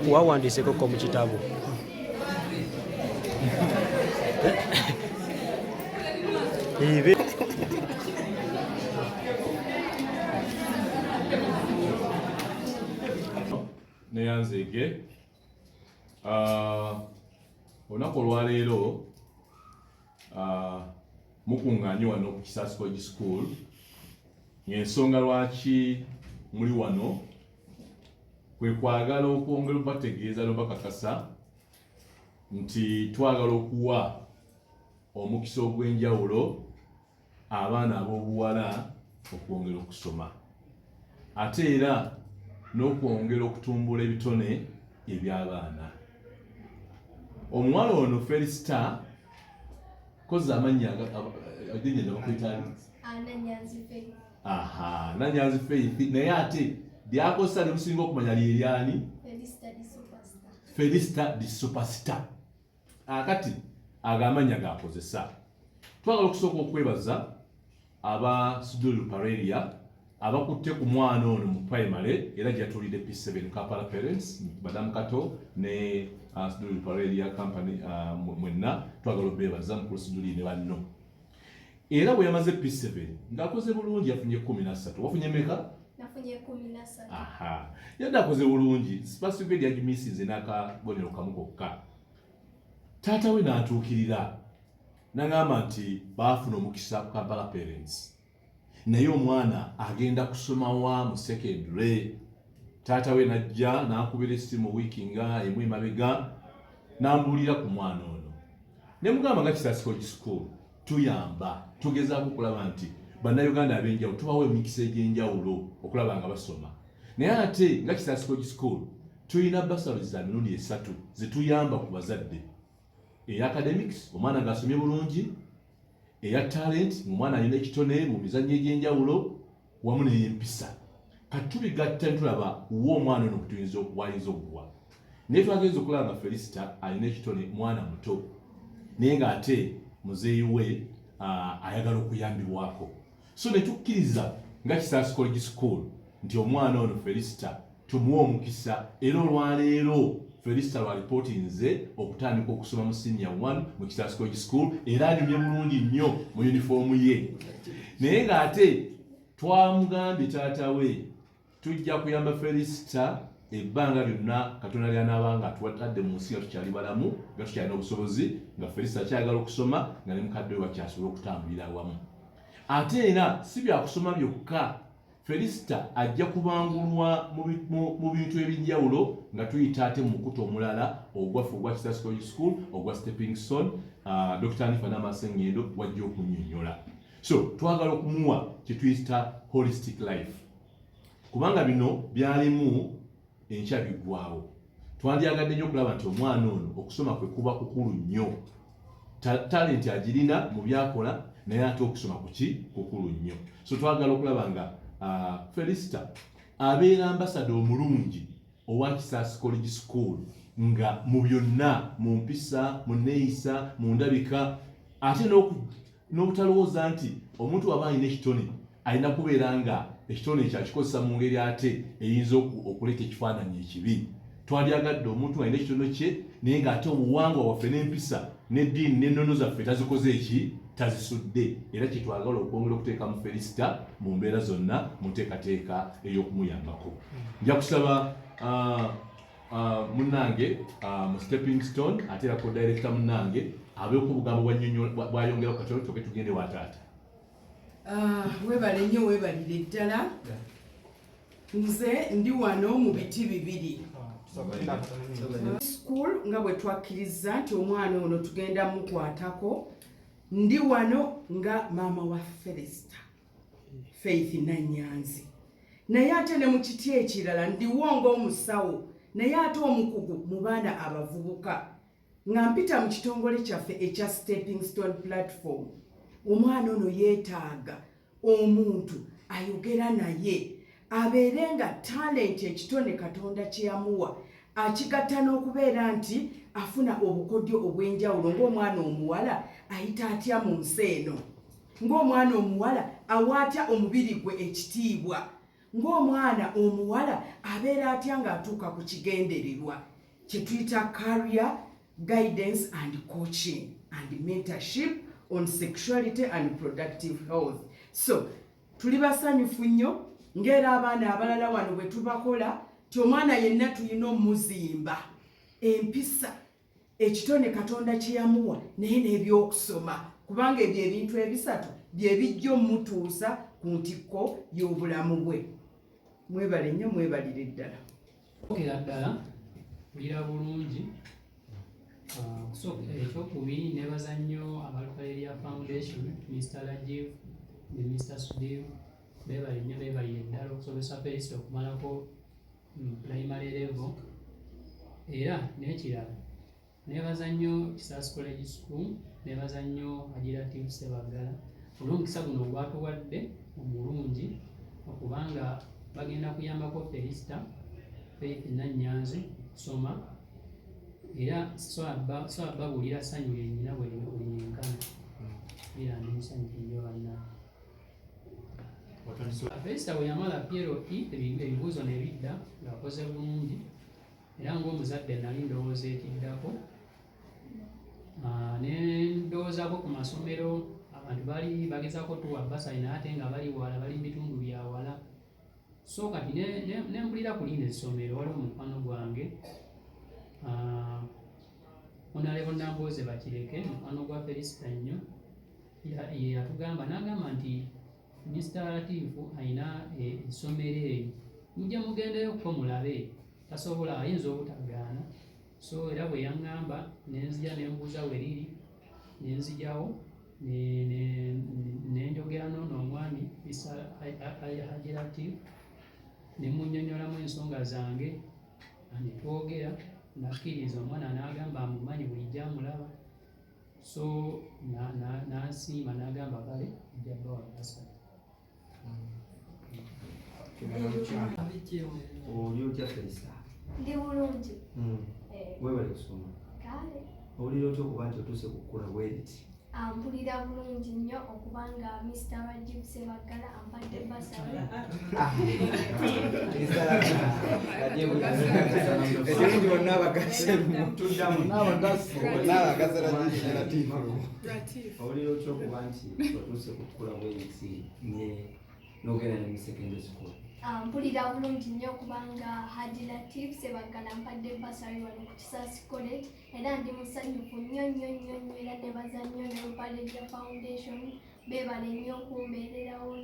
wawandiiseko ko mu kitabo. Neyanzege olunaku olwaleero mukuŋŋaanye wano ku Kisaasi College School. Ensonga lwaki muli wano kwe kwagala okwongera obategeeza n'obakakasa nti twagala okuwa omukisa ogw'enjawulo abaana ab'obuwala okwongera okusoma, ate era n'okwongera okutumbula ebitone eby'abaana. Omuwala ono Felista koza amannya agenda bakuyita Nanyanzi Faith, naye ate lyakosa ne musinga okumanya ly'eryani? Felista the Superstar. Akati agamanya gakozesa. Twagala okusooka okwebaza aba Student Lupareria abakutte ku mwana ono mu primary era gyatulidde P7 Kapala Parents, Madam Kato ne Student Lupareria Company mwenna twagala obebaza mukulu Student ne banno. Era bwe yamaze P7 ng'akoze bulungi yafunye 13. Wafunye meka? Nafunye 13. Aha. Yadde akoze bulungi. Specific yagimisize n'akabonero kamu kokka. Taata we n'atuukirira n'agamba nti baafuna omukisa ku Kampala Parents. Naye omwana agenda kusoma wa mu secondary. Taata we n'ajja n'akubira essimu wiiki nga emu emabega n'ambuulira ku mwana ono. Ne mugamba nga Kisaasi College School tuyamba tugezaako okulaba nti bannayuganda ab'enjawulo tubawa emikisa egy'enjawulo okulaba nga basoma. Naye ate nga Kisaasi College School tulina bursary za mirundi 3 zituyamba ku bazadde. Eya academics omwana ng'asomye bulungi, eya talent omwana alina ekitone mu mizannyo egy'enjawulo wamu n'ey'empisa. Kati tubigatta tulaba wo omwana ono wayinza okuwa. Naye twagenza okulaba nga Felista alina ekitone mwana muto naye ng'ate muzeeyi we ayagala okuyambibwako. So ne tukkiriza nga Kisaasi College School nti omwana ono Felista tumuwa omukisa, era olwaleero Felista lwalipootinze okutandika okusoma mu senior 1 mu Kisaasi College School era anyumye bulungi nnyo mu yunifoomu ye. Naye ng'ate twamugambye taata we tujja kuyamba Felista ebbanga lyonna Katonda ly'anaaba nga atuwatadde mu nsi nga tukyali balamu nga tukyalina obusobozi nga Felista akyagala okusoma nga ne mukadde we bakyasobola okutambulira awamu. Ate era si byakusoma byokka, Felista ajja kubangulwa mu bintu ebyenjawulo nga tuyita ate mu mukutu omulala ogwaffe ogwa Kisaasi College School ogwa Stepping Stone. Dr. Anifa Namasengendo wajja okunnyonnyola. So twagala okumuwa kye tuyita holistic life kubanga bino byalimu enkya biggwaawo. Twandyagadde nnyo okulaba nti omwana ono okusoma kwe kuba kukulu nnyo. Talenti agirina mu byakola naye ate okusoma kukulu nnyo. So twagala okulaba nga Felista abeera ambasada omulungi owa Kisaasi College School nga mu byonna, mu mpisa, mu nneeyisa, mu ndabika, ate n'obutalowooza nti omuntu aba alina ekitone alina kubeera nga ekitone ekyo akikozesa mu ngeri ate eyinza okuleka ekifaananyi ekibi. Twandyagadde omuntu alina ekitone kye naye ng'ate obuwangwa waffe n'empisa n'eddiini n'ennono zaffe tazikoze eki tazisudde, era kyetwagala okwongera okuteeka mu Felista mu mbeera zonna mu nteekateeka ey'okumuyambako. Nja kusaba munnange mu Stepping Stone ate era co-director munnange abeeko obugambo bwayongera ku katono toke tugende wa taata. Webale nnyo webalire ddala. Nze ndi wano mu biti bibiri. School nga bwe twakkiriza nti omwana ono tugenda mukwatako, ndi wano nga maama wa Felista Faith Nanyanzi. Naye ate ne mu kiti ekirala ndiwo ng'omusawo naye ate omukugu mu baana abavubuka nga mpita mu kitongole kyaffe ekya Stepping Stone platform. Omwana ono yeetaaga omuntu ayogera naye abeere nga talenti ekitone Katonda kye yamuwa akigatta n'okubeera nti afuna obukodyo obw'enjawulo ng'omwana omuwala ayita atya mu nsi eno, ng'omwana omuwala awaatya omubiri gwe ekitiibwa, ng'omwana omuwala abeera atya ng'atuuka ku kigendererwa kye tuyita career guidance and coaching and mentorship on sexuality and productive health. So tuli basanyufu nnyo ng'era abaana abalala wano bwe tubakola ti omwana yenna tulina omuzimba empisa ekitone Katonda kye yamuwa naye n'ebyokusoma kubanga ebyo ebintu ebisatu bye bijja omutuusa ku ntikko y'obulamu bwe. Mwebale nnyo, mwebalire ddala. Okera ddala kulira bulungi. Ekyokubiri nebaza nnyo abalukaleriya foundation Mr. Rajiv ne Mr. Sudev beebale nnyo beebalire ddala okusobesa Felista okumalako primary level. Era n'ekirala nebaza nnyo KISAASI College School, nebaza nnyo Latifi Sebagala olw'omukisa guno ogwatuwadde omulungi okubanga bagenda kuyambako Felista Faith Nannyanzi kusoma era so ababulira ssanyu lyennyina bwe linyenkana era n'ensanyufu nnyo balina. Felista bwe yamala PLP ebibuuzo ne bidda ng'akoze bulungi era ng'omuzadde nali ndowooza ekiddako ne ndowoozaako ku masomero abantu bali bagezaako tuwa Bursary naye ate nga bali wala bali mu bitundu bya wala. So kati ne mpulira ku lino essomero waliwo mukwano gwange Honorable Nambooze Bakireke mukwano gwa Felista nnyo yatugamba n'agamba nti Mr. Latifi ayina essomero eyo mujja mugendeyo ko mulabe tasobola ayinza obutagaana. So era bwe yaŋŋamba nenzija nembuuza we liri nenzijjawo nenjogera n'omwami Haji Latifi ne munnyonnyolamu ensonga zange ne twogera nakkiriza omwana n'agamba amumanyi bulijjo amulaba. So n'asiima n'agamba kale ajja bbawa Bursary. Oli otya Felista? Ndi bulungi. Weebale kusoma. Kale. Owulira otya okuba nti otuuse ku kkula bw'eriti? Mpulira bulungi nnyo okubanga Mr. Rajiv Sebagala ampadde Bursary. Ekirungi bonna abagassemu tuddamu. N'abagassa Latifi. Owulira otya okuba nti otuuse ku kkula bw'eriti n'ogenda ne mu secondary school? Mpulira bulungi nnyo kubanga Haji Latifi Sebagala ampadde Bursary wano ku KISAASI College era ndi musanyufu nnyo era nebaza nnyo ne Obulippo Foundation beebale nnyo okumbeererawo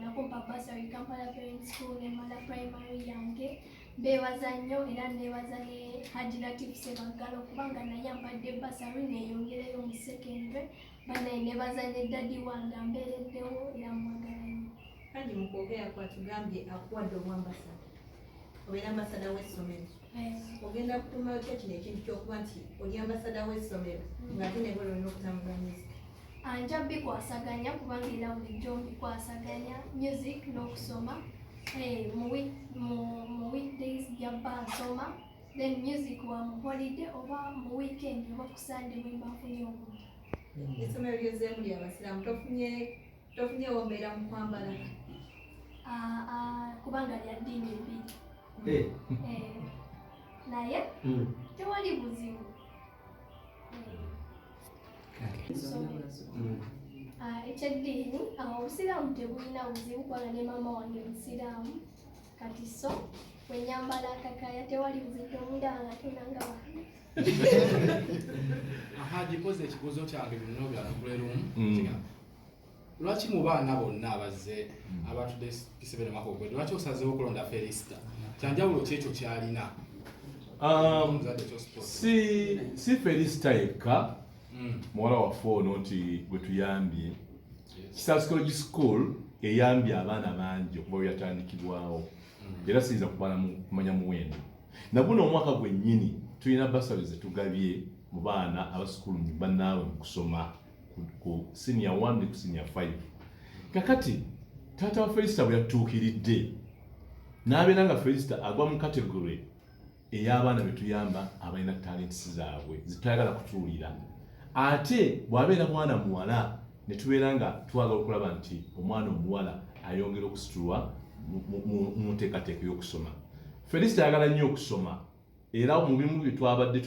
nakumpa Bursary Kampala Parent School ne Mala Primary yange. Beebaza nnyo era nebaza ne Haji Latifi Sebagala okubanga naye ampadde Bursary neeyongereyo mu secondary banaye nebaza ne daddy wange ambeereddewo era mwagala nnyo. Kandi mukwogera kwatugambye akuwadde obwambasada obeera ambasada w'essomero ogenda kutumayo kyo kino ekintu kyokuba nti oli ambasada w'essomero ng'ate nebwe olina okutambulanyiza. Nja bikwasaganya kubanga era bulijjo mbikwasaganya music n'okusoma. Mu weekdays jabba nsoma then music wa mu holiday oba mu weekend oba ku Sunday bwe mba nfunye obudde. Essomero lyozeemu lya basiraamu tofunye wombeera mu kwambala? Kubanga lya ddiini ebiri naye tewali buzibu. Ekyeddiini obusiraamu tebulina buzibu kubanga ne maama wange musiraamu kati so bwe nyambala akakaya tewali buzibu omundaba nga tonanga wange. Gikoze ekibuuzo kyange bino byatukulerumu lwaki mu baana bonna abazze abatudde kisebere makogwe lwaki osazeewo okulonda Felista? Kyanjawulo ki ekyo kyalina? Si Felista yekka muwala waffe ono nti bwe tuyambye KISAASI College School eyambye abaana bangi okuba bwe yatandikibwawo era siyinza kumanya muwendo. Naguno omwaka gwennyini tulina Bursary ze tugabye mu baana abasukulu bannaabwe mu kusoma ku senior 1 ne ku senior 5. Kakati taata wa Felista bwe yatuukiridde n'abeera nga Felista agwa mu category ey'abaana be tuyamba abalina talents zaabwe zitayagala kutuulira. Ate bw'abeera mwana muwala ne tubeera nga twagala okulaba nti omwana omuwala ayongera okusitulwa mu nteekateeka y'okusoma. Felista ayagala nnyo okusoma era mu bimu bye twabadde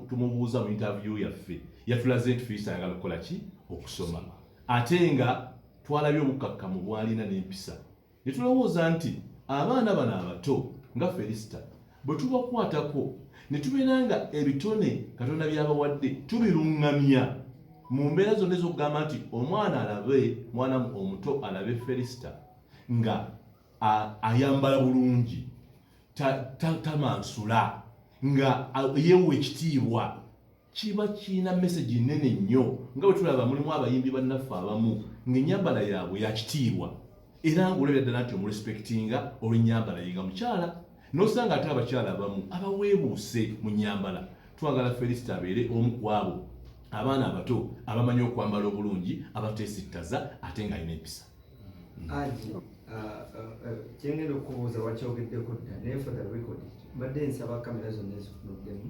tumubuuza mu interview yaffe yatulaze nti Felista ayagala kukola ki? Okusoma. Ate nga twalabye obukakkamu bw'alina n'empisa ne tulowooza nti abaana bano abato nga Felista bwe tubakwatako ne tubeera nga ebitone Katonda by'abawadde tubiruŋŋamya mu mbeera zonna ez'okugamba nti omwana omuto alabe Felista nga ayambala bulungi, tamansula, nga yeewa ekitiibwa, kiba kirina message nnene nnyo nga bwe tulaba mulimu abayimbi bannaffe abamu ng'ennyambala yaabwe ya kitiibwa era ng'olabira ddala nti omurespectinga olw'ennyambala ye nga mukyala n'osanga ate abakyala abamu abaweebuuse mu nnyambala. Twagala Felista abeere omu ku abo abaana abato abamanyi okwambala obulungi abateesittaza ate ng'alina empisa. Kyengenda okubuuza wakyogeddeko dda naye for the record mbadde nsaba kamera zonna ezitunuddemu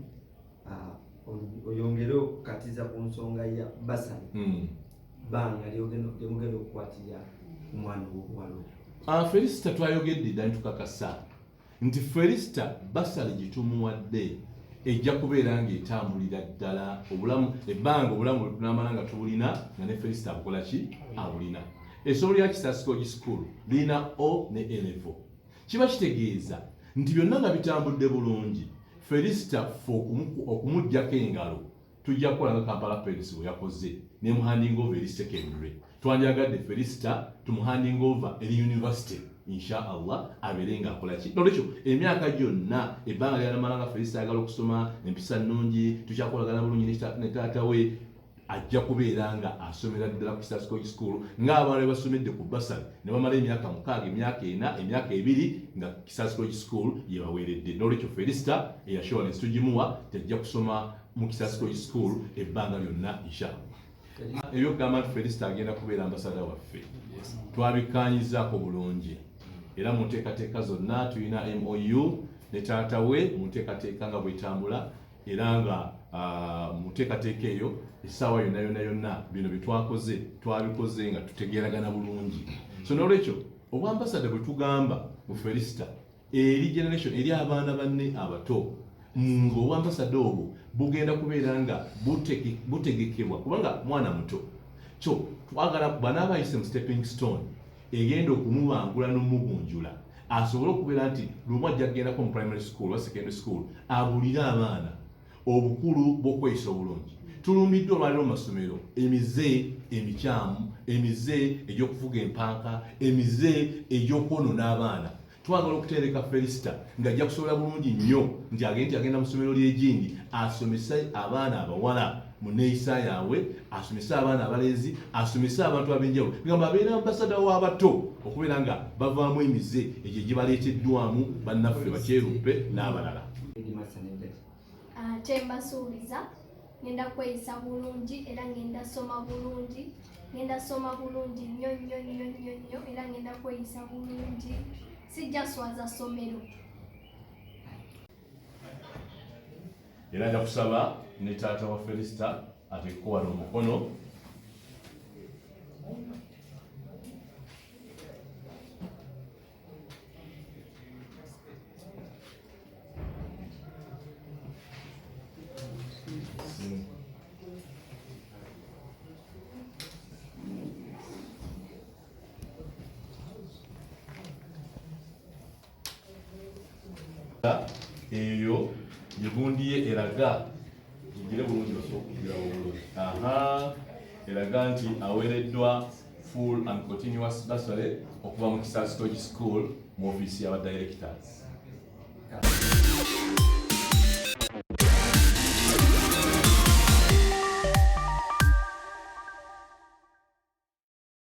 oyongere okukatiza ku nsonga ya Bursary bbanga lyemugenda okukwatira omwana w'obuwala. Felista twayogedde dda nitukakasa nti Felista Bursary gye tumuwadde ejja kubeera ng'etambulira ddala ebbanga obulamu bwe tunaamala nga tubulina nga ne Felista abukola ki? Abulina. Essomero lya KISAASI College School lirina O ne A level. Kiba kitegeeza nti byonna nga bitambudde bulungi Felista ffe okumuggyako engalo tujja kukola nga Kampala Parents bwe yakoze ne muhanding over eri secondary. Twandyagadde Felista tumuhanding over eri university insha Allah abeere ng'akola ki? Nolwekyo emyaka gyonna ebbanga ly'alamala nga Felista ayagala okusoma empisa nnungi tukyakolagana bulungi ne taata we ajja kubeera nga asomera ddala ku KISAASI College School ng'abaana be basomedde ku Bursary ne bamala emyaka 6 emyaka 4 emyaka 2 nga KISAASI College School yebaweeredde. Nolwekyo Felista assurance tugimuwa tajja kusoma mu KISAASI College School ebbanga lyonna inshallah. Ebyokugamba nti Felista agenda kubeera ambasada waffe twabikkaanyizaako bulungi era mu nteekateeka zonna tulina MOU ne taata we mu nteekateeka nga bwetambula era nga mu nteekateeka eyo essaawa yonna bino bye twabikoze nga tutegeeragana bulungi. So nolwekyo obwambasada bwe tugamba mu Felista eri generation eri abaana banne abato ng'obwambasada obwo bugenda kubeera nga butegekebwa kubanga mwana muto kyo twagala banaaba ayise mu stepping stone egenda okumubangula n'omugunjula asobole okubeera nti lumu ajja kugendako mu primary school oba secondary school abulire abaana obukulu bw'okweyisa obulungi. Tulumbiddwa olwaliro mu masomero emize emikyamu, emize egy'okuvuga empanka, emize egy'okwonoona abaana. Twagala okutereka Felista ng'ajja kusobola bulungi nnyo nti agenda mu ssomero ly'egindi asomese abaana abawala mu neeyisa yaabwe, asomese abaana abalenzi, asomese abantu ab'enjawulo nga babeera ambasada w'abato okubeera nga bavaamu emize egyo gibaleeteddwamu bannaffe bakyeruppe n'abalala. Kyembasuubiza ngenda kweyisa bulungi era ngenda soma bulungi nnyo era ngenda kweyisa bulungi sijja swaza ssomero. Era nja kusaba ne taata wa Felista ateekeko wano omukono eyo gyegundi ye eraga igire bulungi basookugira obulungi eraga nti aweereddwa full and continuous bursary okuva mu KISAASI College School mu ofiisi y'aba directors.